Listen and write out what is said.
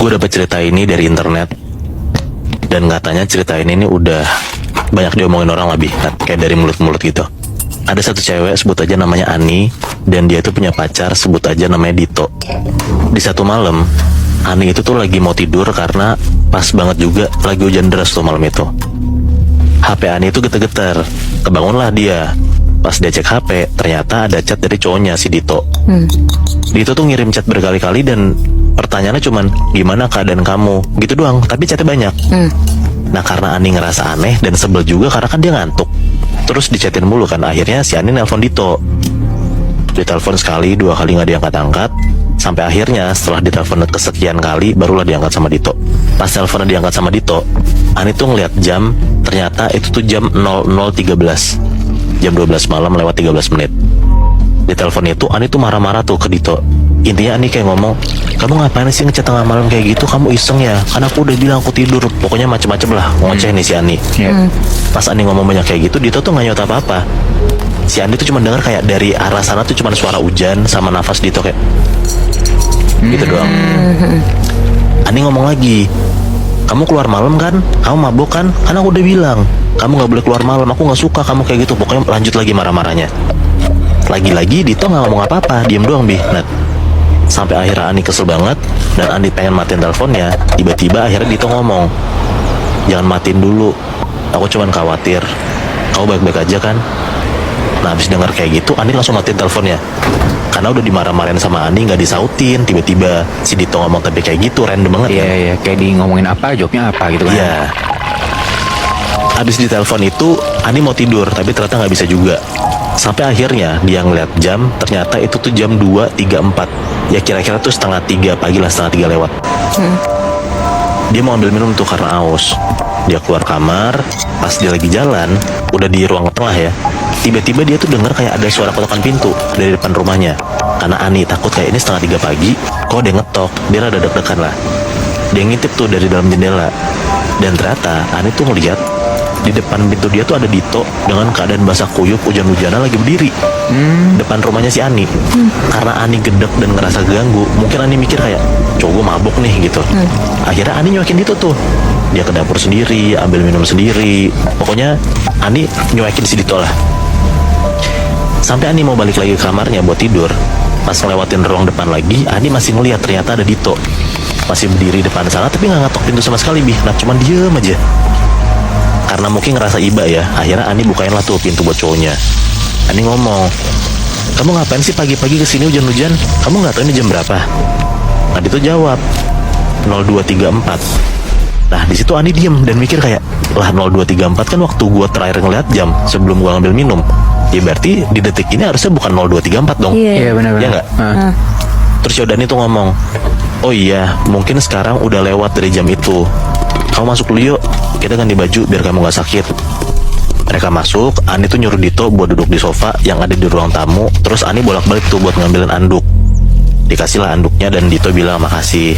Gue dapet cerita ini dari internet, dan katanya cerita ini udah banyak diomongin orang lebih, kayak dari mulut-mulut gitu. Ada satu cewek, sebut aja namanya Ani, dan dia itu punya pacar, sebut aja namanya Dito. Di satu malam, Ani itu tuh lagi mau tidur karena pas banget juga lagi hujan deras tuh malam itu. HP Ani itu getar-getar, kebangunlah dia. Pas dia cek HP, ternyata ada chat dari cowoknya si Dito. Dito tuh ngirim chat berkali-kali dan pertanyaannya cuman gimana keadaan kamu, gitu doang, tapi chatnya banyak. Nah karena Ani ngerasa aneh dan sebel juga karena kan dia ngantuk, terus dichatin mulu kan, akhirnya si Ani nelpon Dito. Ditelepon sekali, dua kali nggak diangkat-angkat, sampai akhirnya setelah ditelepon kesekian kali barulah diangkat sama Dito. Pas teleponnya diangkat sama Dito, Ani tuh ngeliat jam, ternyata itu tuh jam 00.13, jam 12 malam lewat 13 menit. Di telepon itu Ani tuh marah-marah tuh ke Dito. Intinya Ani kayak ngomong, kamu ngapain sih ngechat tengah malam kayak gitu, kamu iseng ya, kan aku udah bilang aku tidur. Pokoknya macem-macem lah, ngoceh nih si Ani. Pas Ani ngomong banyak kayak gitu, Dito tuh gak nyaut apa-apa. Si Ani tuh cuma denger kayak dari arah sana tuh cuma suara hujan sama nafas Dito kayak gitu doang. Ani ngomong lagi, kamu keluar malam kan, kamu mabuk kan aku udah bilang kamu gak boleh keluar malam, aku gak suka kamu kayak gitu. Pokoknya lanjut lagi marah-marahnya. Lagi-lagi Dito gak ngomong apa-apa, diem doang Nat. Sampai akhirnya Ani kesel banget dan Ani pengen matiin teleponnya. Tiba-tiba akhirnya Dito ngomong, jangan matiin dulu, aku cuman khawatir kamu baik-baik aja kan. Nah habis denger kayak gitu Ani langsung matiin teleponnya karena udah dimarah-marahin sama Ani, gak disautin. Tiba-tiba si Dito ngomong tapi kayak gitu, random banget. Iya, kayak di ngomongin apa, jawabnya apa gitu kan. Iya. Habis di telepon itu Ani mau tidur tapi ternyata gak bisa juga. Sampai akhirnya dia ngeliat jam, ternyata itu tuh jam 2.34. Ya kira-kira tuh 2:30 pagi lah, 2:30 lewat. Dia mau ambil minum tuh karena aus. Dia keluar kamar, pas dia lagi jalan, udah di ruang tengah ya, tiba-tiba dia tuh denger kayak ada suara kotokan pintu dari depan rumahnya. Karena Ani takut kayak ini 2:30 pagi, kok dia ngetok, dia rada deg-degan lah. Dia ngintip tuh dari dalam jendela, dan ternyata Ani tuh ngeliat di depan pintu dia tuh ada Dito dengan keadaan basah kuyup, hujan-hujanan lagi berdiri depan rumahnya si Ani. Karena Ani gedek dan ngerasa ganggu, mungkin Ani mikir kayak cowok gue mabuk nih gitu. Akhirnya Ani nyuekin Dito tuh, dia ke dapur sendiri, ambil minum sendiri. Pokoknya Ani nyuekin si Dito lah. Sampai Ani mau balik lagi ke kamarnya buat tidur, pas ngelewatin ruang depan lagi, Ani masih ngeliat ternyata ada Dito masih berdiri depan sana tapi nggak ngetok pintu sama sekali Nah cuman diem aja. Karena mungkin ngerasa iba ya, akhirnya Ani bukain lah tuh pintu buat cowoknya. Ani ngomong, kamu ngapain sih pagi-pagi kesini hujan-hujan? Kamu nggak tahu ini jam berapa? Nah Dito jawab 02.34. Nah di situ Ani diem dan mikir kayak, lah 02.34 kan waktu gua terakhir ngeliat jam sebelum gua ngambil minum. Ya berarti di detik ini harusnya bukan 02.34 dong. Iya benar-benar. Ya nggak? Terus Yodani tuh ngomong, oh iya mungkin sekarang udah lewat dari jam itu. Kamu masuk dulu yuk, kita ganti baju biar kamu gak sakit. Mereka masuk, Ani tuh nyuruh Dito buat duduk di sofa yang ada di ruang tamu. Terus Ani bolak-balik tuh buat ngambilin anduk. Dikasih lah anduknya dan Dito bilang makasih.